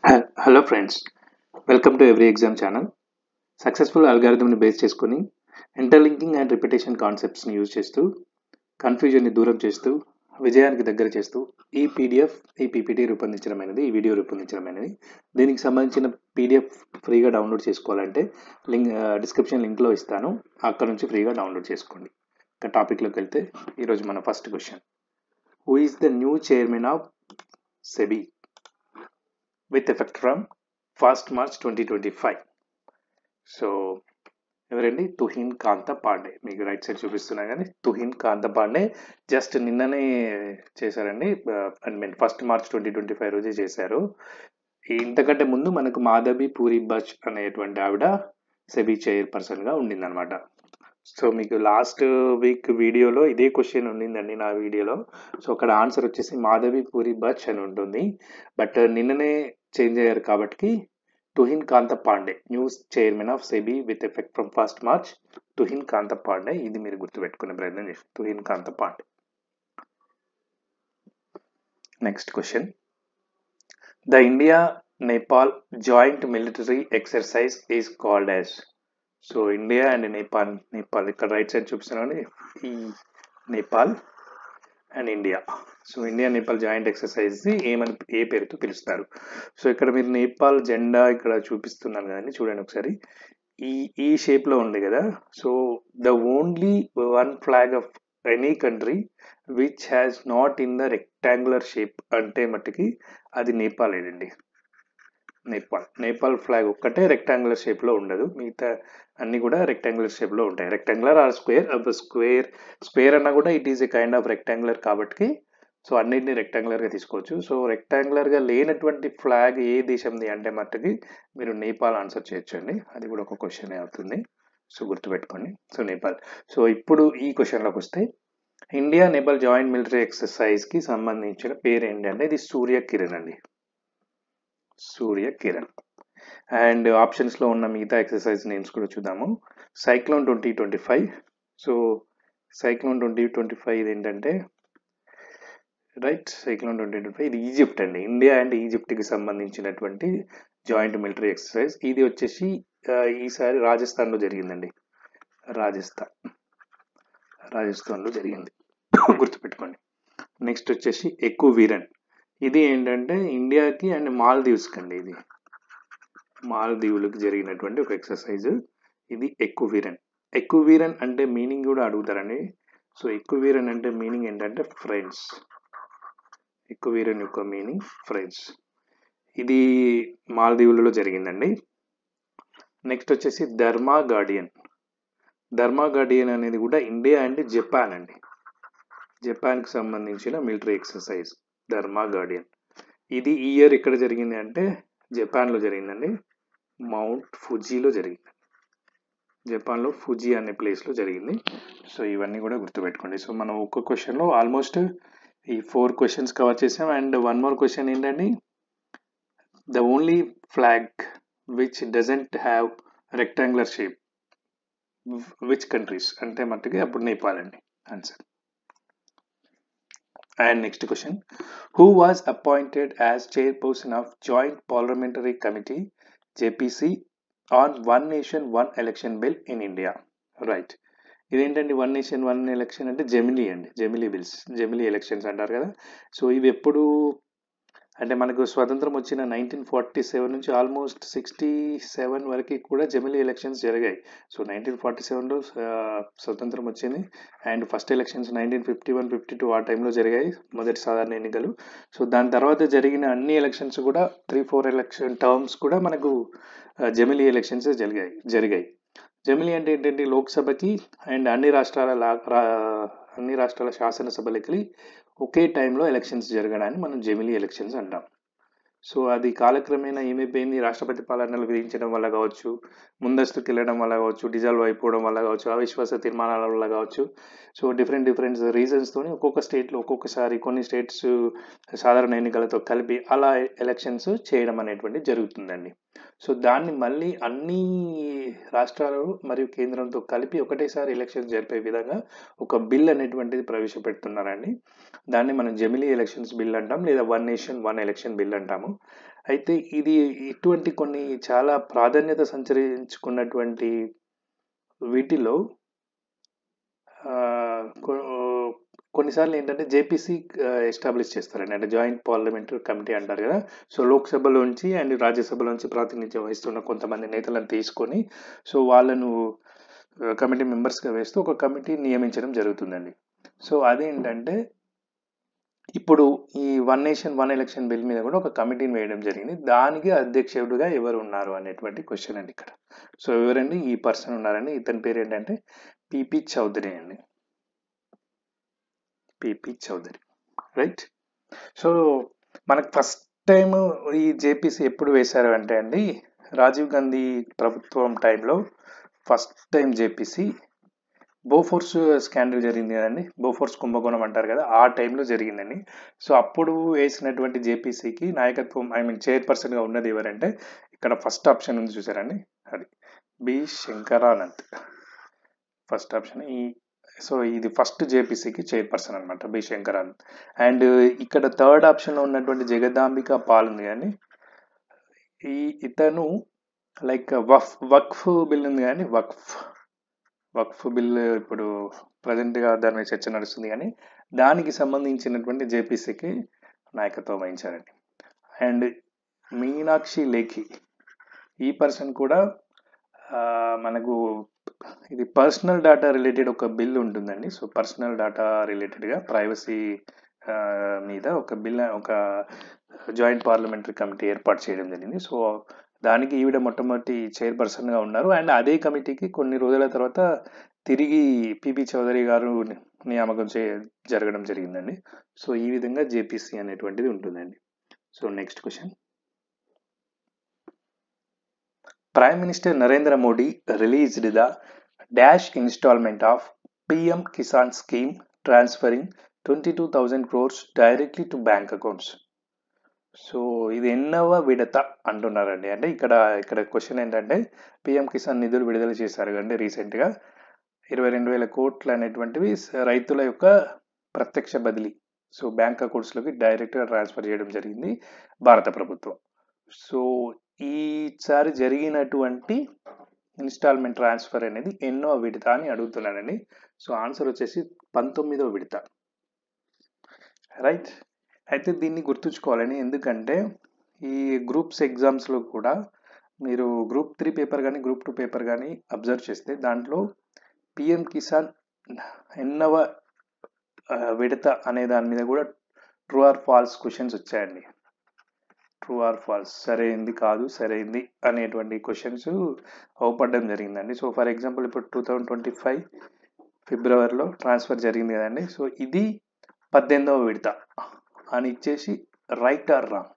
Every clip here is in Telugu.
Hello friends, welcome to every exam channel. Successful అల్గారిథంని బేస్ చేసుకొని ఇంటర్లింకింగ్ అండ్ రిపిటేషన్ కాన్సెప్ట్స్ని యూజ్ చేస్తూ కన్ఫ్యూజన్ని దూరం చేస్తూ విజయానికి దగ్గర చేస్తూ ఈ పీడిఎఫ్ ఈ పీపీటీ రూపొందించడమైనది, ఈ వీడియో రూపొందించడమైనది. దీనికి సంబంధించిన పీడిఎఫ్ ఫ్రీగా డౌన్లోడ్ చేసుకోవాలంటే డిస్క్రిప్షన్ లింక్లో ఇస్తాను, అక్కడ నుంచి ఫ్రీగా డౌన్లోడ్ చేసుకోండి. ఇక టాపిక్లోకి వెళ్తే ఈరోజు మన first question: who is the new chairman of SEBI with effect from 1st March 2025? So ఎవరండి? తుహిన్ కాంత పాండే. మీకు రైట్ సైడ్ చూపిస్తున్నా కానీ తుహిన్ కాంత పాండే జస్ట్ నిన్ననే చేశారండి. ఐ మీన్ 1st March 2025 రోజే చేశారు. ఇంతకంటే ముందు మనకు మాధవి పూరి బచ్ అనేటువంటి ఆవిడ సెబీ చైర్పర్సన్గా ఉండిందనమాట. సో మీకు లాస్ట్ వీక్ వీడియోలో ఇదే క్వశ్చన్ ఉండిందండి నా వీడియోలో. సో అక్కడ ఆన్సర్ వచ్చేసి మాధవి పూరి బచ్ అని ఉంటుంది. బట్ నిన్ననే చేంజ్ అయ్యారు కాబట్టి Tuhin Kanta Pandey new chairman of SEBI with effect from 1st March. Tuhin Kanta Pandey, ఇది మీరు గుర్తుపెట్టుకునే ప్రయత్నం చేసి Tuhin Kanta Pandey. Next question: the India Nepal joint military exercise is called as. So India and Nepal ఇక్కడ రైట్ సైడ్ చూపిస్తున్నాను, ఈ Nepal and India. So India Nepal joint exercise ఏ పేరుతో పిలుస్తారు? సో ఇక్కడ మీరు నేపాల్ జెండా ఇక్కడ చూపిస్తున్నాను కదండి, చూడండి ఒకసారి. ఈ షేప్లో ఉంది కదా. So the only one flag of any country which has not in the rectangular shape అంటే మట్టుకి అది నేపాల్ ఏనండి. నేపాల్ ఫ్లాగ్ ఒక్కటే రెక్టాంగులర్ షేప్లో ఉండదు, మిగతా అన్నీ కూడా రెక్టాంగులర్ షేప్లో ఉంటాయి. రెక్టాంగులర్ ఆర్ స్క్వేర్ అన్నా కూడా it is a kind of rectangular కాబట్టి సో అన్నింటినీ రెక్టాంగులర్గా తీసుకోవచ్చు. సో రెక్టాంగులర్గా లేనటువంటి ఫ్లాగ్ ఏ దేశంది అంటే మట్టుకి మీరు నేపాల్ ఆన్సర్ చేయొచ్చండి. అది కూడా ఒక క్వశ్చన్ అవుతుంది, సో గుర్తుపెట్టుకోండి. సో నేపాల్. సో ఇప్పుడు ఈ క్వశ్చన్లోకి వస్తే ఇండియా నేపాల్ జాయింట్ మిలిటరీ ఎక్సర్సైజ్కి సంబంధించిన పేరు ఏంటంటే ఇది సూర్యకిరణ్ అండి, సూర్యకిరణ్. అండ్ ఆప్షన్స్లో ఉన్న మిగతా ఎక్సర్సైజ్ నేమ్స్ కూడా చూద్దాము. సైక్లోన్ 2025. సో సైక్లోన్ 2025 ఇది ఏంటంటే రైట్, సైక్లోన్ 2025 ఇది ఈజిప్ట్ అండి. ఇండియా అండ్ ఈజిప్ట్కి సంబంధించినటువంటి జాయింట్ మిలిటరీ ఎక్సర్సైజ్. ఇది వచ్చేసి ఈసారి రాజస్థాన్లో జరిగిందండి. రాజస్థాన్లో జరిగింది, గుర్తుపెట్టుకోండి. నెక్స్ట్ వచ్చేసి ఎక్కువీరన్. ఇది ఏంటంటే ఇండియాకి అండ్ మాల్దీవ్స్కి అండి, ఇది మాల్దీవులకు జరిగినటువంటి ఒక ఎక్సర్సైజ్. ఇది ఎక్కువీరన్ అంటే మీనింగ్ కూడా అడుగుతారండి. సో ఎక్కువీరన్ అంటే మీనింగ్ ఏంటంటే ఫ్రెండ్స్. ఎక్కువీరన్ యొక్క మీనింగ్ ఫ్రెండ్స్. ఇది మాల్దీవులలో జరిగిందండి. నెక్స్ట్ వచ్చేసి ధర్మా గార్డియన్ అనేది కూడా ఇండియా అండ్ జపాన్ అండి. జపాన్కి సంబంధించిన మిలిటరీ ఎక్సర్సైజ్ ధర్మా గార్డియన్. ఇది ఈ ఇయర్ ఎక్కడ జరిగింది అంటే జపాన్లో జరిగిందండి, మౌంట్ ఫుజీలో జరిగింది. జపాన్లో ఫుజీ అనే ప్లేస్లో జరిగింది. సో ఇవన్నీ కూడా గుర్తుపెట్టుకోండి. సో మనం ఒక్క క్వశ్చన్లో ఆల్మోస్ట్ ఈ 4 క్వశ్చన్స్ కవర్ చేసాం. అండ్ వన్ మోర్ క్వశ్చన్ ఏంటంటే the only flag which doesn't have rectangular shape which countries అంటే మట్టుకి అప్పుడు నేపాల్ అండి answer. And next question: who was appointed as chairperson of Joint Parliamentary Committee JPC on One Nation One Election Bill in India? Right. ఇదేంటండి వన్ నేషన్ వన్ ఎలక్షన్ అంటే జెమిలీ అండి, జెమిలీ బిల్స్, జెమిలీ ఎలక్షన్స్ అంటారు కదా. సో ఇవి ఎప్పుడు అంటే మనకు స్వతంత్రం వచ్చిన 1947 నుంచి ఆల్మోస్ట్ 67 వరకు కూడా జెమిలీ ఎలక్షన్స్ జరిగాయి. సో 1947లో స్వతంత్రం వచ్చింది. అండ్ ఫస్ట్ ఎలక్షన్స్ 1951, 52 ఆ టైంలో జరిగాయి, మొదటి సాధారణ ఎన్నికలు. సో దాని తర్వాత జరిగిన అన్ని ఎలక్షన్స్ కూడా 3-4 ఎలక్షన్ టర్మ్స్ కూడా మనకు జెమిలీ ఎలక్షన్స్ జరిగాయి. జెమిలీ అంటే ఏంటంటే లోక్సభకి అండ్ అన్ని రాష్ట్రాల శాసనసభలకి ఒకే టైంలో ఎలక్షన్స్ జరగడాన్ని మనం జెమిలీ ఎలక్షన్స్ అంటాం. సో అది కాలక్రమేణా ఏమైపోయింది, రాష్ట్రపతి పాలనలు విధించడం వల్ల కావచ్చు, ముందస్తుకు వెళ్ళడం వల్ల కావచ్చు, డిజాల్వ్ అయిపోవడం వల్ల కావచ్చు, అవిశ్వాస తీర్మానాల వల్ల కావచ్చు. సో డిఫరెంట్ రీజన్స్తో ఒక్కొక్క స్టేట్లో ఒక్కొక్కసారి కొన్ని స్టేట్స్ సాధారణ ఎన్నికలతో కలిపి అలా ఎలక్షన్స్ చేయడం అనేటువంటి జరుగుతుందండి. సో దాన్ని మళ్ళీ అన్ని రాష్ట్రాలు మరియు కేంద్రంతో కలిపి ఒకటేసారి ఎలక్షన్ జరిపే విధంగా ఒక బిల్ అనేటువంటిది ప్రవేశపెడుతున్నారండి. దాన్ని మనం జమిలీ ఎలక్షన్స్ బిల్ అంటాం, లేదా one nation one election bill అంటాము. అయితే ఇది ఇటువంటి కొన్ని చాలా ప్రాధాన్యత సంతరించుకున్నటువంటి వీటిలో కొన్నిసార్లు ఏంటంటే జేపీసీ ఎస్టాబ్లిష్ చేస్తారండి, అంటే జాయింట్ పార్లమెంటరీ కమిటీ అంటారు కదా. సో లోక్సభలోంచి అండ్ రాజ్యసభలోంచి ప్రాతినిధ్యం వహిస్తున్న కొంతమంది నేతలను తీసుకొని సో వాళ్ళను కమిటీ మెంబర్స్గా వేస్తూ ఒక కమిటీ నియమించడం జరుగుతుందండి. సో అదేంటంటే ఇప్పుడు ఈ one nation one election bill మీద కూడా ఒక కమిటీని వేయడం జరిగింది. దానికి అధ్యక్షుడిగా ఎవరు ఉన్నారు అనేటువంటి క్వశ్చన్ అండి ఇక్కడ. సో ఎవరండి ఈ పర్సన్ ఉన్నారండి, ఇతని పేరు ఏంటంటే పిపి చౌదరి అండి, పిపి చౌదరి, రైట్. సో మనకు ఫస్ట్ టైం ఈ జేపీసీ ఎప్పుడు వేశారు అంటే అండి, రాజీవ్ గాంధీ ప్రభుత్వం టైంలో first time JPC Bofors scandal జరిగింది కదండి, బోఫోర్స్ కుంభకోణం అంటారు కదా, ఆ టైంలో జరిగిందండి. సో అప్పుడు వేసినటువంటి జేపీసీకి నాయకత్వం చైర్పర్సన్గా ఉన్నది ఎవరంటే, ఇక్కడ ఫస్ట్ ఆప్షన్ ఉంది చూసారండి, అది B Shankaranand, first option. So ఇది ఫస్ట్ జేపీసీకి చైర్పర్సన్ అనమాట, బి శంకరానంద్. అండ్ ఇక్కడ థర్డ్ ఆప్షన్లో ఉన్నటువంటి జగదాంబిక పాల్ ఉంది కానీ ఇతను లైక్ వక్ఫ్ బిల్ ఉంది కానీ వక్ఫ్ బిల్ ఇప్పుడు ప్రజెంట్గా దాని మీద చర్చ నడుస్తుంది కానీ దానికి సంబంధించినటువంటి జేపీసీకి నాయకత్వం వహించారండి. అండ్ మీనాక్షి లేఖి, ఈ పర్సన్ కూడా మనకు ఇది పర్సనల్ డేటా రిలేటెడ్ ఒక బిల్ ఉంటుందండి. సో పర్సనల్ డేటా రిలేటెడ్గా ప్రైవసీ మీద ఒక బిల్, ఒక జాయింట్ పార్లమెంటరీ కమిటీ ఏర్పాటు చేయడం జరిగింది. సో దానికి ఈవిడ మొట్టమొదటి చైర్పర్సన్గా ఉన్నారు. అండ్ అదే కమిటీకి కొన్ని రోజుల తర్వాత తిరిగి పిపి చౌదరి గారు నియామకం జరగడం జరిగిందండి. సో ఈ విధంగా జేపీసీ అనేటువంటిది ఉంటుందండి. So next question. Prime Minister Narendra Modi released the dash installment of PM Kisan scheme transferring 22,000 crores directly to bank accounts. So ఇది ఎన్నవ విడత అంటున్నారండి. అంటే ఇక్కడ క్వశ్చన్ ఏంటంటే పిఎం కిసాన్ నిధులు విడుదల చేశారు కంటే రీసెంట్గా 22,000 కోట్లు అనేటువంటివి రైతుల యొక్క ప్రత్యక్ష బదిలీ, సో బ్యాంక్ అకౌంట్స్లోకి డైరెక్ట్గా ట్రాన్స్ఫర్ చేయడం జరిగింది భారత ప్రభుత్వం. సో ఈసారి జరిగినటువంటి ఇన్స్టాల్మెంట్ ట్రాన్స్ఫర్ అనేది ఎన్నో విడత అని అడుగుతున్నానండి. సో ఆన్సర్ వచ్చేసి 19వ విడత, రైట్. అయితే దీన్ని గుర్తుంచుకోవాలని, ఎందుకంటే ఈ గ్రూప్స్ ఎగ్జామ్స్లో కూడా మీరు గ్రూప్ 3 పేపర్ కానీ గ్రూప్ 2 పేపర్ కానీ అబ్జర్వ్ చేస్తే దాంట్లో పిఎం కిసాన్ ఎన్నవ విడత అనే దాని మీద కూడా ట్రూ ఆర్ ఫాల్స్ క్వశ్చన్స్ వచ్చాయండి. ట్రూ ఆర్ ఫాల్స్, సరైంది కాదు సరైంది అనేటువంటి క్వశ్చన్స్ అవపడడం జరిగిందండి. సో ఫర్ ఎగ్జాంపుల్ ఇప్పుడు 2025 ఫిబ్రవరిలో ట్రాన్స్ఫర్ జరిగింది కదండి. సో ఇది 18వ విడత అని ఇచ్చేసి రైట్ ఆర్ రాంగ్,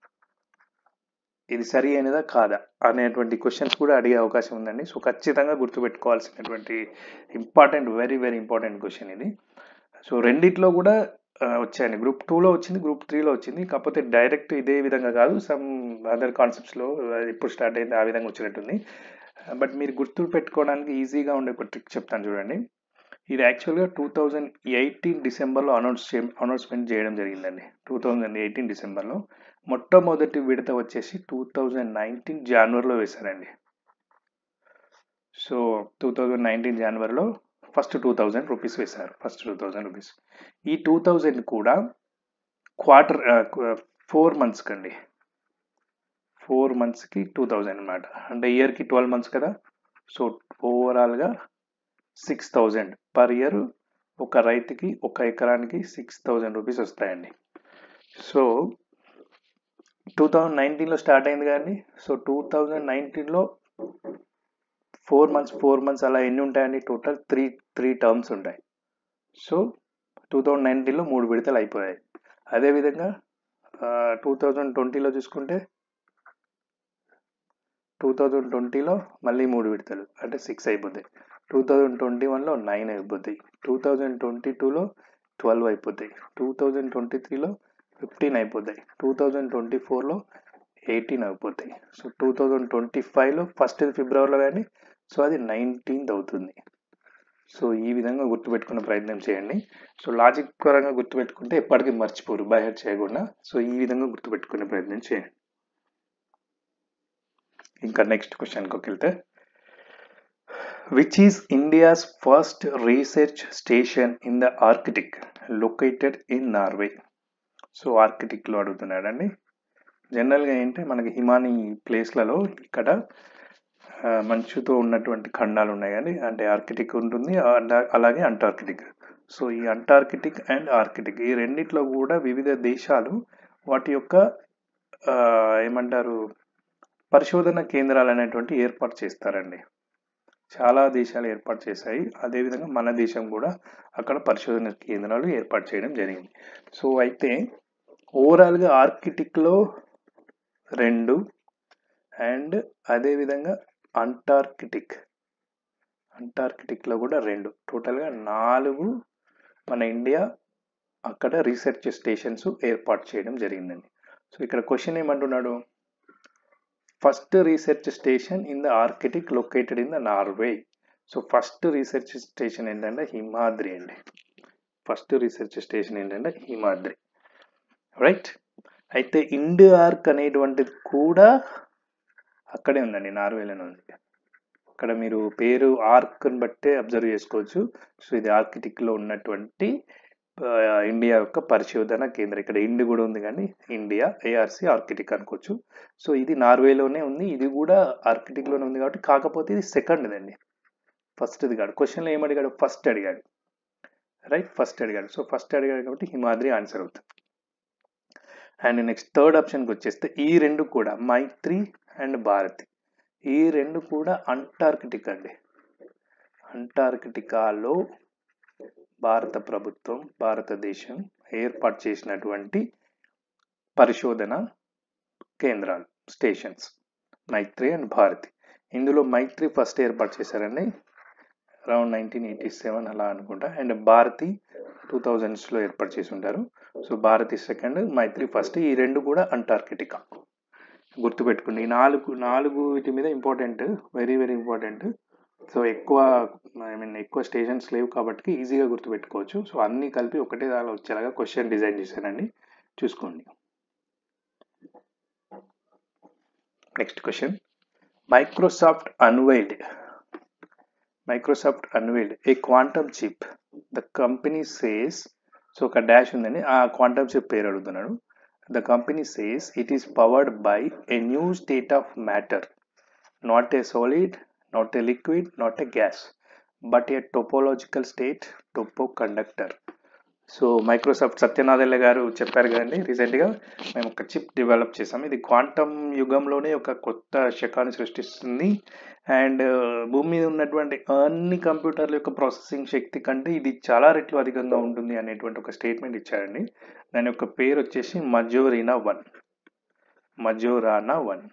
ఇది సరి అయినదా కాదా అనేటువంటి క్వశ్చన్స్ కూడా అడిగే అవకాశం ఉందండి. సో ఖచ్చితంగా గుర్తుపెట్టుకోవాల్సినటువంటి important, very very important question ఇది. సో రెండిట్లో కూడా వచ్చాయండి, గ్రూప్ 2లో వచ్చింది, గ్రూప్ 3లో వచ్చింది. కాకపోతే డైరెక్ట్ ఇదే విధంగా కాదు, సమ్ అదర్ కాన్సెప్ట్స్లో ఇప్పుడు స్టార్ట్ అయింది ఆ విధంగా వచ్చినట్టుంది. బట్ మీరు గుర్తు పెట్టుకోవడానికి ఈజీగా ఉండే ఒక ట్రిక్ చెప్తాను చూడండి. ఇది యాక్చువల్గా 2018 డిసెంబర్లో అనౌన్స్మెంట్ చేయడం జరిగిందండి. 2018 డిసెంబర్లో. మొట్టమొదటి విడత వచ్చేసి 2019 జనవరిలో వేశారండి. సో 2019 జనవరిలో ఫస్ట్ 2,000 రూపీస్ వేశారు, ఫస్ట్ 2,000 రూపీస్. ఈ 2,000 కూడా క్వార్టర్ 4 మంత్స్ కండి, 4 మంత్స్కి 2,000 అనమాట. అంటే ఇయర్కి 12 మంత్స్ కదా. సో ఓవరాల్గా 6,000 పర్ ఇయర్ ఒక రైతుకి, ఒక ఎకరానికి 6,000 రూపీస్ వస్తాయండి. సో 2019లో స్టార్ట్ అయింది కానీ, సో 2019లో 4 మంత్స్ అలా ఎన్ని ఉంటాయండి, టోటల్ 3 టర్మ్స్ ఉంటాయి. సో 2019లో 3 విడతలు అయిపోయాయి. అదేవిధంగా 2020లో చూసుకుంటే 2020లో మళ్ళీ 3 విడతలు అంటే 6 అయిపోతాయి. 2021లో 9 అయిపోతాయి. 2022లో 12 అయిపోతాయి. 2023లో 15 అయిపోతాయి. 2024లో 18 అయిపోతాయి. సో 2025లో ఫస్ట్ ఫిబ్రవరిలో కానీ, సో అది 19th అవుతుంది. సో ఈ విధంగా గుర్తుపెట్టుకునే ప్రయత్నం చేయండి. సో లాజిక్ పరంగా గుర్తుపెట్టుకుంటే ఎప్పటికీ మర్చిపోరు, బై హార్ట్ చేయకుండా. సో ఈ విధంగా గుర్తుపెట్టుకునే ప్రయత్నం చేయండి. ఇంకా నెక్స్ట్ క్వశ్చన్కి వెళ్తే, which is India's first research station in the Arctic located in Norway? So ఆర్కిటిక్లో అడుగుతున్నాడండి. జనరల్గా ఏంటంటే మనకి హిమానీ ప్లేస్లలో ఇక్కడ మంచుతో ఉన్నటువంటి ఖండాలు ఉన్నాయి కానీ, అంటే ఆర్కిటిక్ ఉంటుంది, అలాగే అంటార్కిటిక్. సో ఈ అంటార్కిటిక్ అండ్ ఆర్కిటిక్ ఈ రెండిట్లో కూడా వివిధ దేశాలు వాటి యొక్క ఏమంటారు పరిశోధన కేంద్రాలు అనేటువంటి ఏర్పాటు చేస్తారండి. చాలా దేశాలు ఏర్పాటు చేశాయి. అదేవిధంగా మన దేశం కూడా అక్కడ పరిశోధన కేంద్రాలు ఏర్పాటు చేయడం జరిగింది. సో అయితే ఓవరాల్గా ఆర్కిటిక్లో 2 అండ్ అదేవిధంగా అంటార్కిటిక్లో కూడా 2, టోటల్గా 4 మన ఇండియా అక్కడ రీసెర్చ్ స్టేషన్స్ ఏర్పాటు చేయడం జరిగిందండి. సో ఇక్కడ క్వశ్చన్ ఏమంటున్నాడు, first research station in the Arctic located in the Norway. So first research station ఏంటంటే హిమాద్రి అండి. ఫస్ట్ రీసెర్చ్ స్టేషన్ ఏంటంటే హిమాద్రి, రైట్. అయితే ఇండియార్క్ అనేటువంటిది కూడా అక్కడే ఉందండి, నార్వేలోనే ఉంది. అక్కడ మీరు పేరు ఆర్క్ని బట్టే అబ్జర్వ్ చేసుకోవచ్చు. సో ఇది ఆర్కిటిక్లో ఉన్నటువంటి ఇండియా యొక్క పరిశోధన కేంద్రం. ఇక్కడ ఇండి కూడా ఉంది కానీ ఇండియా ఏఆర్సి ఆర్కిటిక్ అనుకోవచ్చు. సో ఇది నార్వేలోనే ఉంది, ఇది కూడా ఆర్కిటిక్లోనే ఉంది కాబట్టి, కాకపోతే ఇది సెకండ్ది అండి, ఫస్ట్ది కాదు. క్వశ్చన్లో ఏమడిగాడు, ఫస్ట్ అడిగాడు, రైట్, ఫస్ట్ అడిగాడు. సో ఫస్ట్ అడిగాడు కాబట్టి హిమాద్రి ఆన్సర్ అవుతుంది. అండ్ నెక్స్ట్ థర్డ్ ఆప్షన్కి వచ్చేస్తే ఈ 2 కూడా మైత్రి అండ్ భారతి, ఈ 2 కూడా అంటార్కిటిక్ అండి. అంటార్కిటికాలో భారత ప్రభుత్వం, భారతదేశం ఏర్పాటు చేసినటువంటి పరిశోధన కేంద్రాలు, స్టేషన్స్, మైత్రి అండ్ భారతి. ఇందులో మైత్రి ఫస్ట్ ఏర్పాటు చేశారండి, అరౌండ్ 1987 అలా అనుకుంటా. అండ్ భారతి 2000స్లో ఏర్పాటు చేసి ఉంటారు. సో భారతి సెకండ్, మైత్రి ఫస్ట్. ఈ 2 కూడా అంటార్కిటికా. గుర్తుపెట్టుకోండి. ఈ 4 వీటి మీద important, very very important. So ఎక్కువ స్టేషన్స్ లేవు కాబట్టి ఈజీగా గుర్తుపెట్టుకోవచ్చు. సో అన్నీ కలిపి ఒకటే దానిలో వచ్చేలాగా క్వశ్చన్ డిజైన్ చేశానండి, చూసుకోండి. Next question, Microsoft unveiled A quantum chip. The company says, so ఒక డాష్ ఉందని ఆ క్వాంటమ్ చిప్ పేరు అడుగుతున్నాడు. The company says it is powered by a new state of matter, not a solid, not a liquid, not a gas, but a topological state, topoconductor. So Microsoft Satya Nadella గారు చెప్పారు కదండి, రీసెంట్గా మేము ఒక చిప్ డెవలప్ చేసాము, ఇది క్వాంటమ్ యుగంలోనే ఒక కొత్త శకాన్ని సృష్టిస్తుంది. అండ్ భూమి మీద ఉన్నటువంటి అన్ని కంప్యూటర్ల యొక్క ప్రాసెసింగ్ శక్తి కంటే ఇది చాలా రెట్లు అధికంగా ఉంటుంది అనేటువంటి ఒక స్టేట్మెంట్ ఇచ్చారండి. దాని యొక్క పేరు వచ్చేసి మజోరానా 1.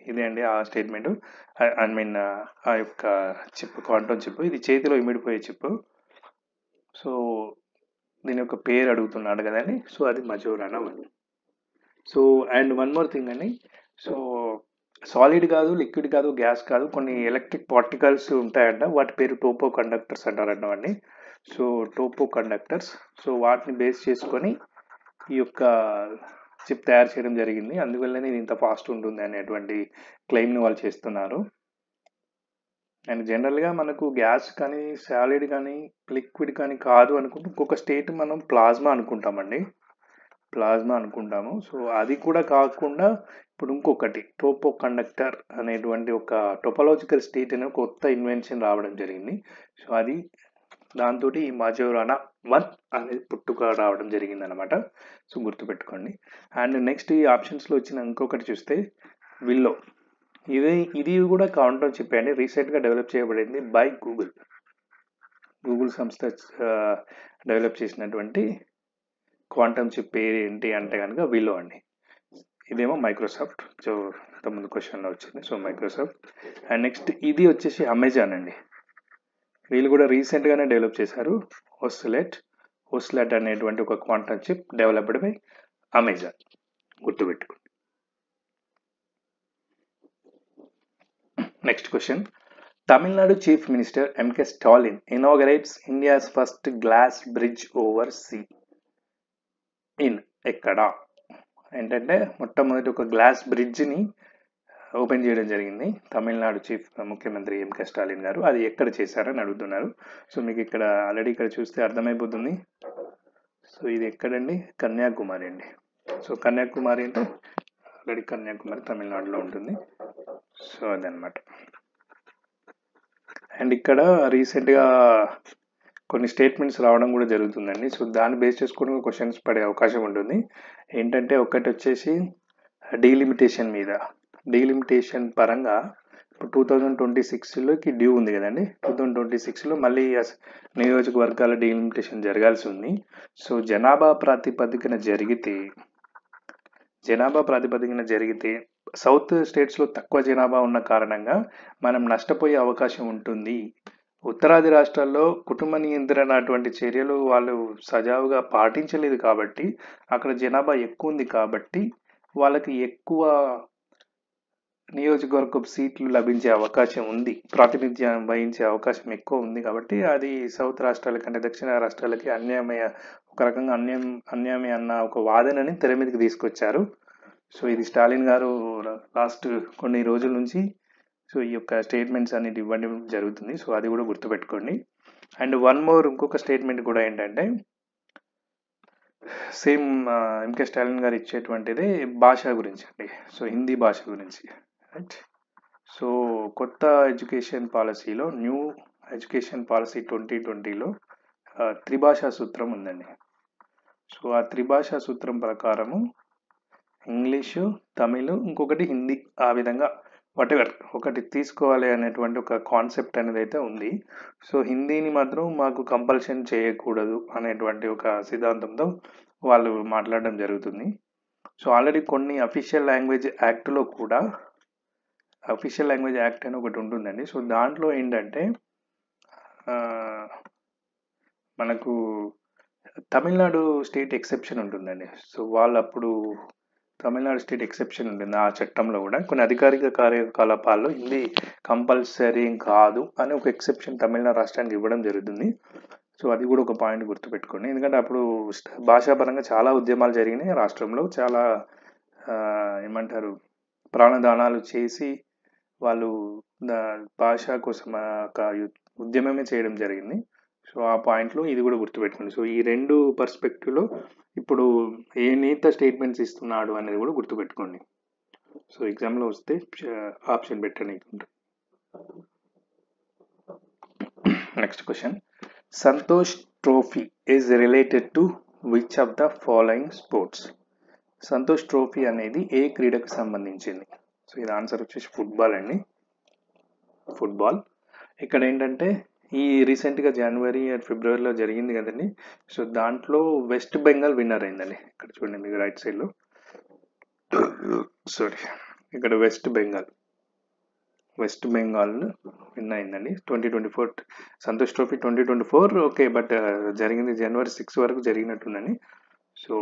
ఇదే అండి ఆ స్టేట్మెంట్. ఆ యొక్క చిప్, క్వాంటమ్ చిప్, ఇది చేతిలో ఇమిడిపోయే చిప్. సో దీని యొక్క పేరు అడుగుతున్నాడు కదండి, సో అది మజోరానా 1. So and one more thing అండి, సో సాలిడ్ కాదు, లిక్విడ్ కాదు, గ్యాస్ కాదు, కొన్ని ఎలక్ట్రిక్ పార్టికల్స్ ఉంటాయంట, వాటి పేరు టోపో కండక్టర్స్ అంటారంట అండి. సో టోపో కండక్టర్స్, సో వాటిని బేస్ చేసుకొని ఈ యొక్క చిప్ తయారు చేయడం జరిగింది, అందువల్లనే ఇది ఇంత ఫాస్ట్ ఉంటుంది అనేటువంటి క్లెయిమ్ని వాళ్ళు చేస్తున్నారు. అండ్ జనరల్గా మనకు గ్యాస్ కానీ, సాలిడ్ కానీ, లిక్విడ్ కానీ కాదు అనుకుంటే ఇంకొక స్టేట్ మనం ప్లాస్మా అనుకుంటాము. సో అది కూడా కాకుండా ఇప్పుడు ఇంకొకటి టోపో కండక్టర్ అనేటువంటి ఒక టోపోలాజికల్ స్టేట్ అనే కొత్త ఇన్వెన్షన్ రావడం జరిగింది. సో అది దాంతో ఈ మజోరానా 1 అనేది పుట్టుక రావడం జరిగింది అనమాట. సో గుర్తుపెట్టుకోండి. అండ్ నెక్స్ట్ ఈ ఆప్షన్స్లో వచ్చిన ఇంకొకటి చూస్తే విల్లో, ఇది కూడా క్వాంటమ్ చిప్ అండి, రీసెంట్గా డెవలప్ చేయబడింది బై గూగుల్ సంస్థ డెవలప్ చేసినటువంటి క్వాంటమ్ చిప్ పేరు ఏంటి అంటే కనుక విల్లో అండి. ఇదేమో మైక్రోసాఫ్ట్, సో ఇంతకుముందు క్వశ్చన్లో వచ్చింది, సో మైక్రోసాఫ్ట్. అండ్ నెక్స్ట్ ఇది వచ్చేసి అమెజాన్ అండి, వీళ్ళు కూడా రీసెంట్గానే డెవలప్ చేశారు ఓస్లెట్ అనేటువంటి ఒక quantum chip developed by Amazon, గుర్తుపెట్టుకోండి. Next question. Tamil Nadu chief minister M K Stalin inaugurates India's first glass bridge over sea in ఎక్కడ? ఏంటంటే మొట్టమొదటి ఒక గ్లాస్ బ్రిడ్జ్ని ఓపెన్ చేయడం జరిగింది తమిళనాడు చీఫ్ ముఖ్యమంత్రి ఎంకే స్టాలిన్ గారు. అది ఎక్కడ చేశారని అడుగుతున్నారు. సో మీకు ఇక్కడ ఆల్రెడీ ఇక్కడ చూస్తే అర్థమైపోతుంది. సో ఇది ఎక్కడండి? కన్యాకుమారి అండి. సో కన్యాకుమారి అంటే ఆల్రెడీ కన్యాకుమారి తమిళనాడులో ఉంటుంది. సో అదనమాట. అండ్ ఇక్కడ రీసెంట్గా కొన్ని స్టేట్మెంట్స్ రావడం కూడా జరుగుతుందండి. సో దాన్ని బేస్ చేసుకుని క్వశ్చన్స్ పడే అవకాశం ఉంటుంది. ఏంటంటే ఒకటి వచ్చేసి డీలిమిటేషన్ మీద. డీలిమిటేషన్ పరంగా ఇప్పుడు 2026లోకి డ్యూ ఉంది కదండి. 2026లో మళ్ళీ నియోజకవర్గాల డీలిమిటేషన్ జరగాల్సి ఉంది. సో జనాభా ప్రాతిపదికన జరిగితే సౌత్ స్టేట్స్లో తక్కువ జనాభా ఉన్న కారణంగా మనం నష్టపోయే అవకాశం ఉంటుంది. ఉత్తరాది రాష్ట్రాల్లో కుటుంబ నియంత్రణ అటువంటి చర్యలు వాళ్ళు సజావుగా పాటించలేదు కాబట్టి, అక్కడ జనాభా ఎక్కువ ఉంది కాబట్టి వాళ్ళకి ఎక్కువ నియోజకవర్గ సీట్లు లభించే అవకాశం ఉంది, ప్రాతినిధ్యం వహించే అవకాశం ఎక్కువ ఉంది. కాబట్టి అది సౌత్ రాష్ట్రాల కంటే దక్షిణ రాష్ట్రాలకి ఒక రకంగా అన్యాయమే అన్న ఒక వాదనని తెర మీదకి తీసుకొచ్చారు. సో ఇది స్టాలిన్ గారు లాస్ట్ కొన్ని రోజుల నుంచి సో ఈ యొక్క స్టేట్మెంట్స్ అనేది ఇవ్వడం జరుగుతుంది. సో అది కూడా గుర్తుపెట్టుకోండి. అండ్ వన్ మోర్ ఇంకొక స్టేట్మెంట్ కూడా ఏంటంటే సేమ్ ఎంకే స్టాలిన్ గారు ఇచ్చేటువంటిది భాష గురించి అండి. సో హిందీ భాష గురించి, రైట్. సో కొత్త ఎడ్యుకేషన్ పాలసీలో న్యూ ఎడ్యుకేషన్ పాలసీ 2020లో త్రిభాషా సూత్రం ఉందండి. సో ఆ త్రిభాషా సూత్రం ప్రకారము ఇంగ్లీషు, తమిళ్, ఇంకొకటి హిందీ, ఆ విధంగా వాటెవర్ ఒకటి తీసుకోవాలి అనేటువంటి ఒక కాన్సెప్ట్ అనేది అయితే ఉంది. సో హిందీని మాత్రం మాకు కంపల్షన్ చేయకూడదు అనేటువంటి ఒక సిద్ధాంతంతో వాళ్ళు మాట్లాడడం జరుగుతుంది. సో ఆల్రెడీ కొన్ని అఫీషియల్ లాంగ్వేజ్ యాక్ట్లో కూడా అఫీషియల్ లాంగ్వేజ్ యాక్ట్ అని ఒకటి ఉంటుందండి. సో దాంట్లో ఏంటంటే మనకు తమిళనాడు స్టేట్ ఎక్సెప్షన్ ఉంటుందండి. సో వాళ్ళు అప్పుడు తమిళనాడు స్టేట్ ఎక్సెప్షన్ ఉంటుంది ఆ చట్టంలో కూడా. కొన్ని అధికారిక కార్యకలాపాల్లో హిందీ కంపల్సరీ కాదు అని ఒక ఎక్సెప్షన్ తమిళనాడు రాష్ట్రానికి ఇవ్వడం జరుగుతుంది. సో అది కూడా ఒక పాయింట్ గుర్తుపెట్టుకోండి. ఎందుకంటే అప్పుడు భాషాపరంగా చాలా ఉద్యమాలు జరిగినాయి రాష్ట్రంలో. చాలా ఏమంటారు ప్రాణదానాలు చేసి వాళ్ళు భాష కోసం ఒక ఉద్యమమే చేయడం జరిగింది. సో ఆ పాయింట్లో ఇది కూడా గుర్తుపెట్టుకోండి. సో ఈ రెండు పర్స్పెక్టివ్లో ఇప్పుడు ఏ నేత స్టేట్మెంట్స్ ఇస్తున్నాడు అనేది కూడా గుర్తుపెట్టుకోండి. సో ఎగ్జామ్లో వస్తే ఆప్షన్ పెట్టడానికి ఉంటుంది. Next question. Santosh trophy is related to which of the following sports? Santosh trophy అనేది ఏ క్రీడకు సంబంధించింది? సో ఇది ఆన్సర్ వచ్చేసి ఫుట్బాల్ అండి. ఫుట్బాల్. ఇక్కడ ఏంటంటే ఈ రీసెంట్గా జనవరి ఫిబ్రవరిలో జరిగింది కదండి. సో దాంట్లో వెస్ట్ బెంగాల్ విన్నర్ అయిందండి. ఇక్కడ చూడండి మీకు రైట్ సైడ్లో, సారీ ఇక్కడ వెస్ట్ బెంగాల్ విన్ అయిందండి. 2024 సంతోష్ ట్రోఫీ 2024. ఓకే, బట్ జరిగింది జనవరి 6 వరకు జరిగినట్టుందండి. సో